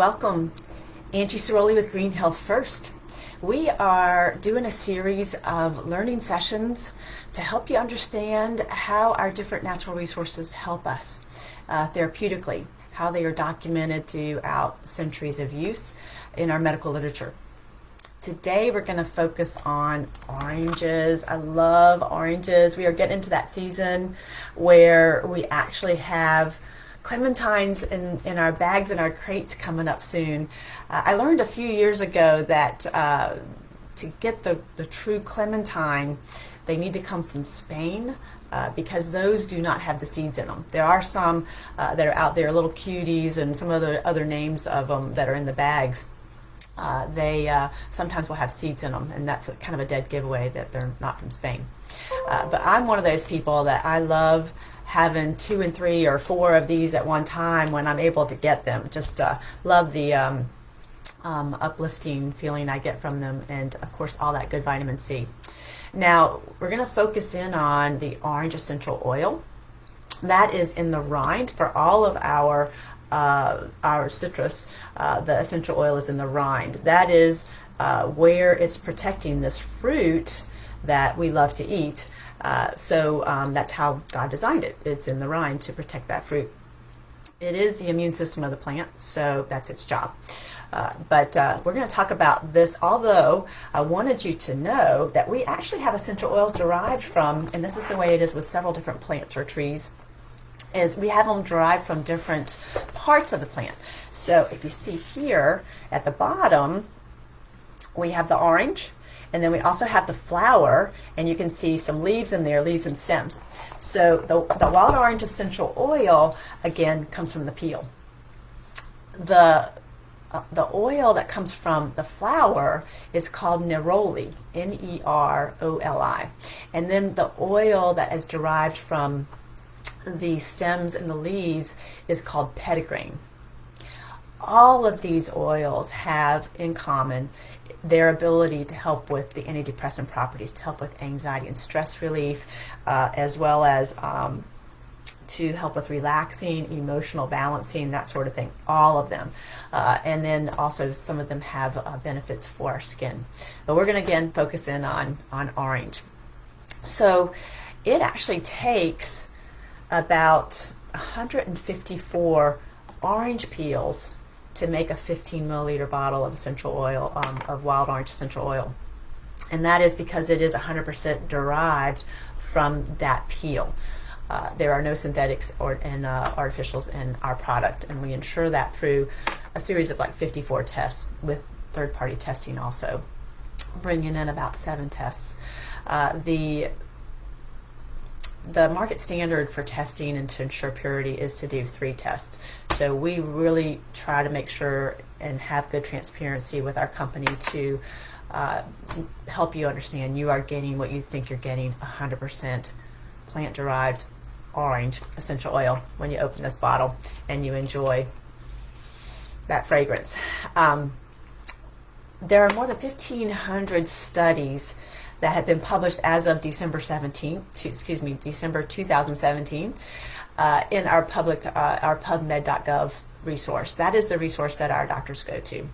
welcome. Angie Ceroli with Green Health First. We are doing a series of learning sessions to help you understand how our different natural resources help us therapeutically, how they are documented throughout centuries of use in our medical literature. Today we're going to focus on oranges. I love oranges. We are getting into that season where we actually have clementines in our bags and our crates coming up soon. I learned a few years ago that to get the true clementine, they need to come from Spain because those do not have the seeds in them. There are some that are out there, little cuties and some other names of them that are in the bags. They sometimes will have seeds in them, and that's kind of a dead giveaway that they're not from Spain. But I'm one of those people that I love having 2 and 3 or 4 of these at one time when I'm able to get them. Just love the uplifting feeling I get from them, and of course all that good vitamin C. Now we're going to focus in on the orange essential oil. That is in the rind for all of our citrus. The essential oil is in the rind. That is where it's protecting this fruit that we love to eat. So that's how God designed it. It's in the rind to protect that fruit. It is the immune system of the plant, so that's its job. But we're going to talk about this, although I wanted you to know that we actually have essential oils derived from, and this is the way it is with several different plants or trees, is we have them derived from different parts of the plant. So if you see here at the bottom, we have the orange, and then we also have the flower, and you can see some leaves in there, leaves and stems. So the wild orange essential oil, again, comes from the peel. The oil that comes from the flower is called neroli, Neroli. And then the oil that is derived from the stems and the leaves is called petitgrain. All of these oils have in common their ability to help with the antidepressant properties, to help with anxiety and stress relief, as well as to help with relaxing, emotional balancing, that sort of thing, all of them. And then also some of them have benefits for our skin. But we're going to again focus in on orange. So it actually takes about 154 orange peels to make a 15 milliliter bottle of essential oil, of wild orange essential oil. And that is because it is 100% derived from that peel. There are no synthetics and artificials in our product, and we ensure that through a series of like 54 tests with third-party testing also, bringing in about 7 tests. The market standard for testing and to ensure purity is to do 3 tests. So we really try to make sure and have good transparency with our company to help you understand you are getting what you think you're getting, 100% plant-derived orange essential oil when you open this bottle and you enjoy that fragrance. There are more than 1,500 studies that have been published as of December 2017, in our PubMed.gov resource. That is the resource that our doctors go to.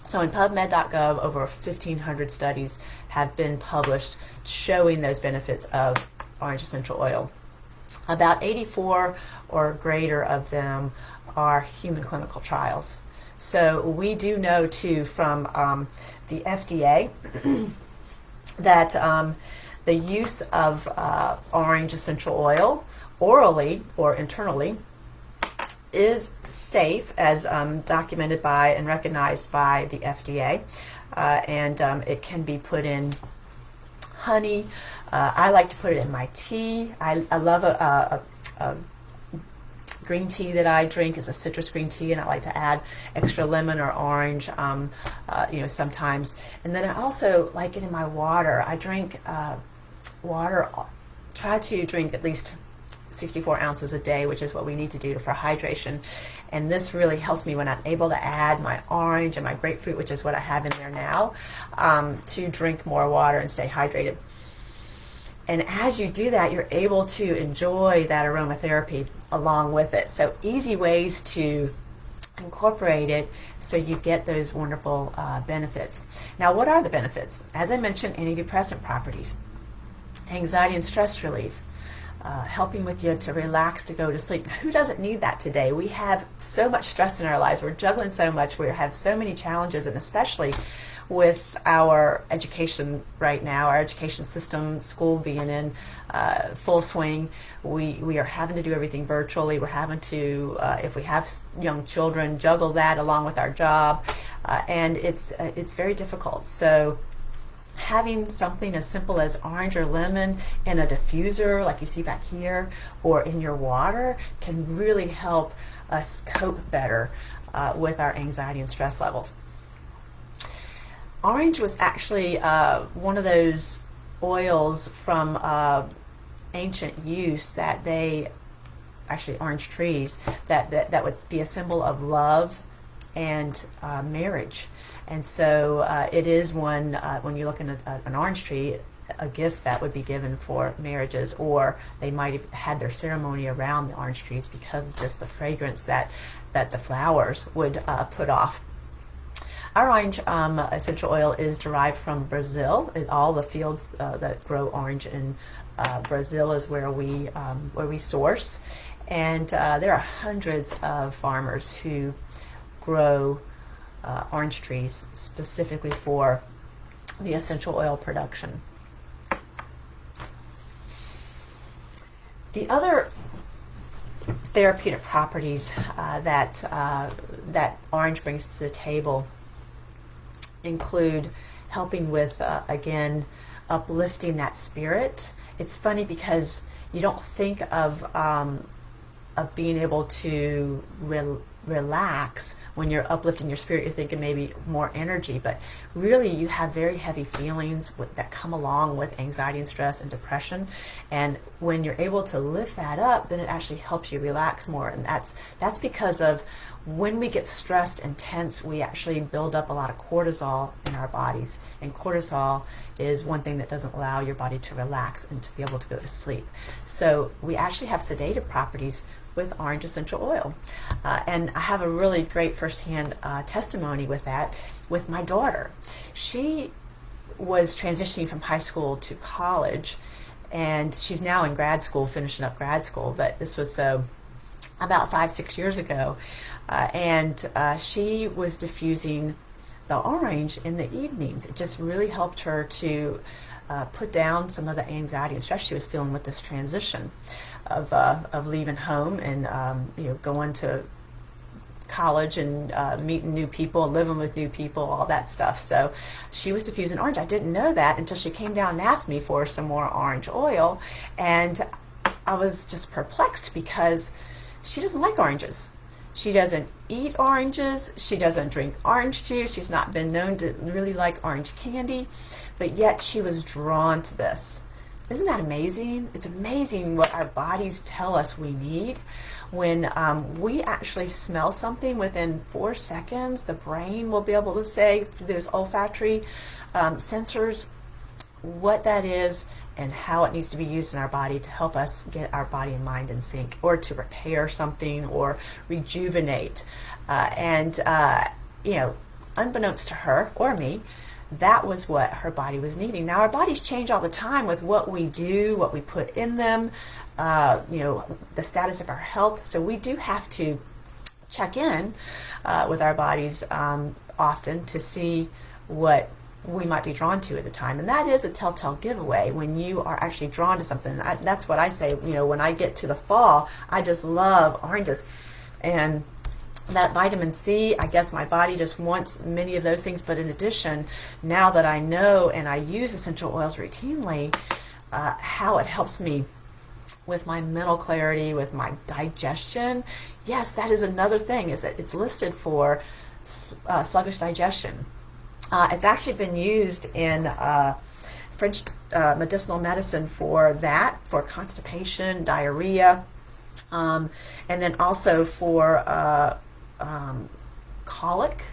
So in PubMed.gov, over 1,500 studies have been published showing those benefits of orange essential oil. About 84 or greater of them are human clinical trials. So we do know too from the FDA that the use of orange essential oil orally or internally is safe, as documented by and recognized by the FDA, and it can be put in honey. I like to put it in my tea. I love a green tea that I drink is a citrus green tea, and I like to add extra lemon or orange, sometimes. And then I also like it in my water. I drink water, try to drink at least 64 ounces a day, which is what we need to do for hydration. And this really helps me when I'm able to add my orange and my grapefruit, which is what I have in there now, to drink more water and stay hydrated. And as you do that, you're able to enjoy that aromatherapy along with it. So easy ways to incorporate it so you get those wonderful benefits. Now, what are the benefits? As I mentioned, antidepressant properties, anxiety and stress relief, helping with you to relax, to go to sleep. Who doesn't need that today? We have so much stress in our lives. We're juggling so much. We have so many challenges, and especially with our education right now, our education system, school being in full swing, we are having to do everything virtually. We're having to, if we have young children, juggle that along with our job, and it's very difficult. So having something as simple as orange or lemon in a diffuser like you see back here or in your water can really help us cope better with our anxiety and stress levels. Orange was actually one of those oils from ancient use that they, actually orange trees, that would be a symbol of love and marriage. And so it is one, when you look at an orange tree, a gift that would be given for marriages, or they might have had their ceremony around the orange trees because of just the fragrance that the flowers would put off. Our orange essential oil is derived from Brazil. All the fields that grow orange in Brazil is where we source, and there are hundreds of farmers who grow orange trees specifically for the essential oil production. The other therapeutic properties that orange brings to the table include helping with, again, uplifting that spirit. It's funny because you don't think of being able to relax when you're uplifting your spirit. You're thinking maybe more energy, but really you have very heavy feelings that come along with anxiety and stress and depression, and when you're able to lift that up, then it actually helps you relax more. And that's because of when we get stressed and tense, we actually build up a lot of cortisol in our bodies, and cortisol is one thing that doesn't allow your body to relax and to be able to go to sleep. So we actually have sedative properties with orange essential oil. And I have a really great firsthand testimony with that with my daughter. She was transitioning from high school to college, and she's now in grad school, finishing up grad school, but this was about 5-6 years ago. And she was diffusing the orange in the evenings. It just really helped her to put down some of the anxiety and stress she was feeling with this transition of leaving home and going to college and meeting new people, living with new people, all that stuff. So she was diffusing orange. I didn't know that until she came down and asked me for some more orange oil, and I was just perplexed because she doesn't like oranges. She doesn't eat oranges. She doesn't drink orange juice. She's not been known to really like orange candy, but yet she was drawn to this. Isn't that amazing? It's amazing what our bodies tell us we need. When we actually smell something, within 4 seconds, the brain will be able to say through those olfactory sensors what that is and how it needs to be used in our body to help us get our body and mind in sync, or to repair something or rejuvenate. Unbeknownst to her or me, that was what her body was needing. Now, our bodies change all the time with what we do, what we put in them, the status of our health. So we do have to check in with our bodies often to see what we might be drawn to at the time. And that is a telltale giveaway when you are actually drawn to something. That's what I say, when I get to the fall, I just love oranges. And that vitamin C, I guess my body just wants many of those things. But in addition, now that I know and I use essential oils routinely, how it helps me with my mental clarity, with my digestion. Yes, that is another thing, is that it's listed for sluggish digestion. It's actually been used in French medicinal medicine for that, for constipation, diarrhea, and then also for colic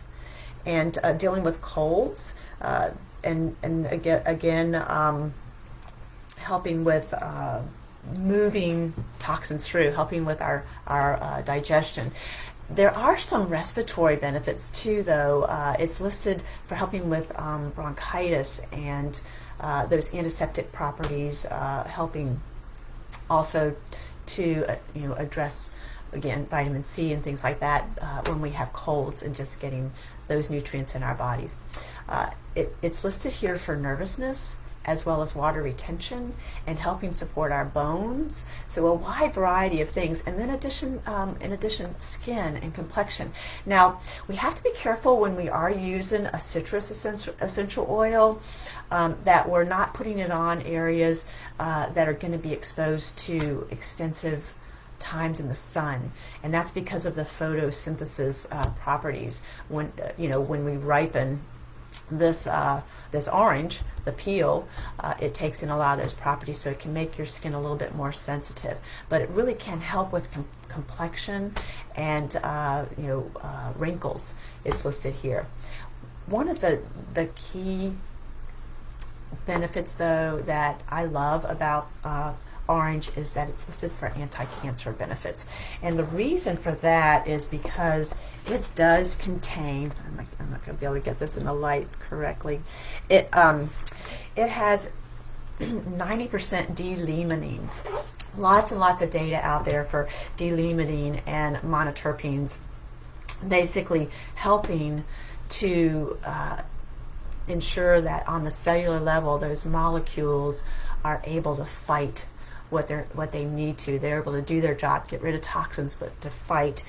and dealing with colds, and again helping with moving toxins through, helping with our digestion. There are some respiratory benefits too, though. It's listed for helping with bronchitis and those antiseptic properties, helping also to address, again, vitamin C and things like that when we have colds, and just getting those nutrients in our bodies. It's listed here for nervousness as well as water retention and helping support our bones. So a wide variety of things. And then in addition, skin and complexion. Now, we have to be careful when we are using a citrus essential oil that we're not putting it on areas that are going to be exposed to extensive times in the sun, and that's because of the photosynthesis properties. When we ripen this orange, the peel, it takes in a lot of those properties, so it can make your skin a little bit more sensitive. But it really can help with complexion and wrinkles. It's listed here. One of the key benefits, though, that I love about orange is that it's listed for anti-cancer benefits. And the reason for that is because it does contain, I'm not going to be able to get this in the light correctly, it has 90% D-limonene. Lots and lots of data out there for D-limonene and monoterpenes, basically helping to ensure that on the cellular level those molecules are able to fight what they need to. They're able to do their job, get rid of toxins, but to fight,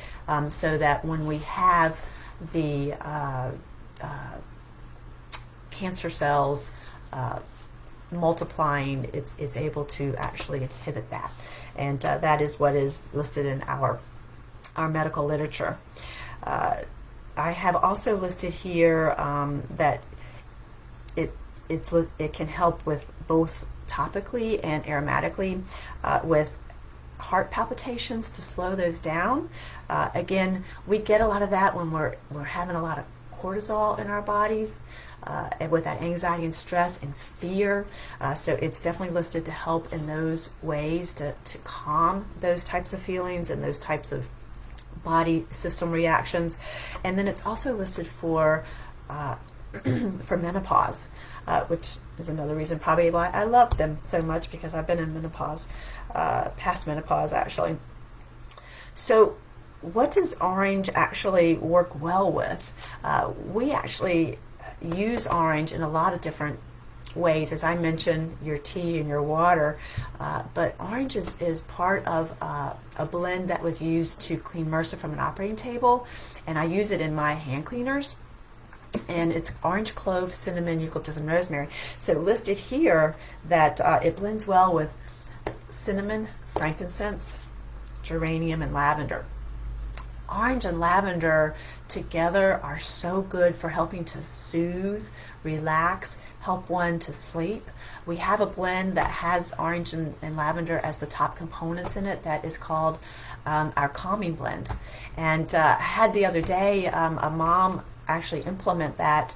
so that when we have the cancer cells multiplying, it's able to actually inhibit that, and that is what is listed in our medical literature. I have also listed here that it can help with both topically and aromatically with heart palpitations, to slow those down. Again, we get a lot of that when we're having a lot of cortisol in our bodies, and with that anxiety and stress and fear. So it's definitely listed to help in those ways to calm those types of feelings and those types of body system reactions. And then it's also listed for menopause, which is another reason probably why I love them so much, because I've been in menopause, past menopause actually. So what does orange actually work well with? We actually use orange in a lot of different ways, as I mentioned, your tea and your water, but orange is part of a blend that was used to clean MRSA from an operating table, and I use it in my hand cleaners. And it's orange, clove, cinnamon, eucalyptus, and rosemary. So listed here that it blends well with cinnamon, frankincense, geranium, and lavender. Orange and lavender together are so good for helping to soothe, relax, help one to sleep. We have a blend that has orange and lavender as the top components in it that is called our calming blend. And I had the other day a mom actually implement that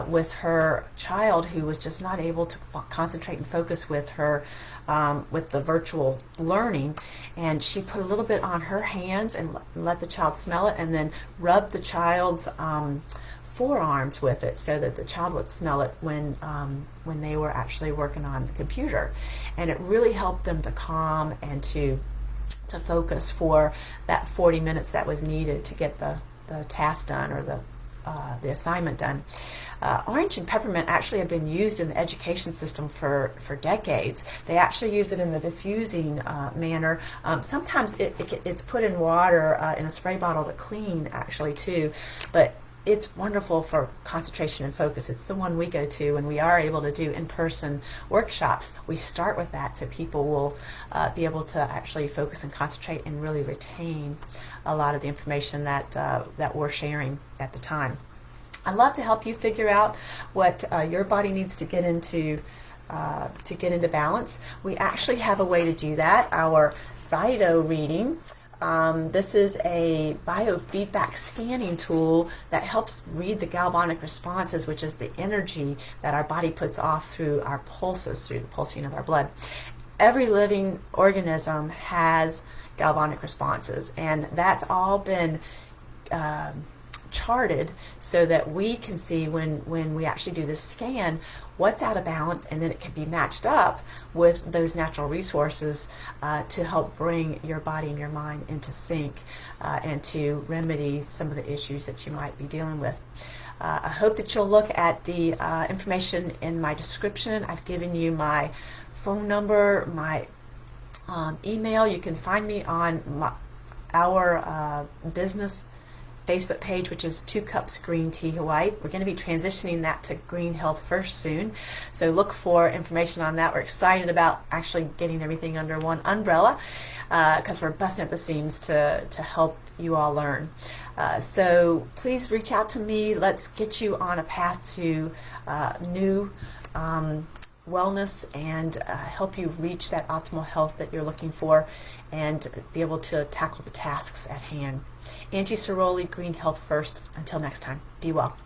with her child who was just not able to concentrate and focus with her with the virtual learning, and she put a little bit on her hands and let the child smell it, and then rubbed the child's forearms with it so that the child would smell it when they were actually working on the computer. And it really helped them to calm and to focus for that 40 minutes that was needed to get the task done, or the assignment done. Orange and peppermint actually have been used in the education system for decades. They actually use it in the diffusing manner. Sometimes it's put in water in a spray bottle to clean, actually, too. But it's wonderful for concentration and focus. It's the one we go to when we are able to do in-person workshops. We start with that so people will be able to actually focus and concentrate and really retain a lot of the information that we're sharing at the time. I love to help you figure out what your body needs to get into balance. We actually have a way to do that. Our Zyto reading. This is a biofeedback scanning tool that helps read the galvanic responses, which is the energy that our body puts off through our pulses, through the pulsing of our blood. Every living organism has galvanic responses, and that's all been charted so that we can see when we actually do this scan what's out of balance, and then it can be matched up with those natural resources to help bring your body and your mind into sync and to remedy some of the issues that you might be dealing with. I hope that you'll look at the information in my description. I've given you my phone number, my email. You can find me on our business Facebook page, which is 2 Cups Green Tea Hawaii. We're going to be transitioning that to Green Health First soon, so look for information on that. We're excited about actually getting everything under one umbrella because we're busting at the seams to help you all learn. So please reach out to me. Let's get you on a path to new wellness and help you reach that optimal health that you're looking for and be able to tackle the tasks at hand. Angie Ceroli, Green Health First. Until next time, be well.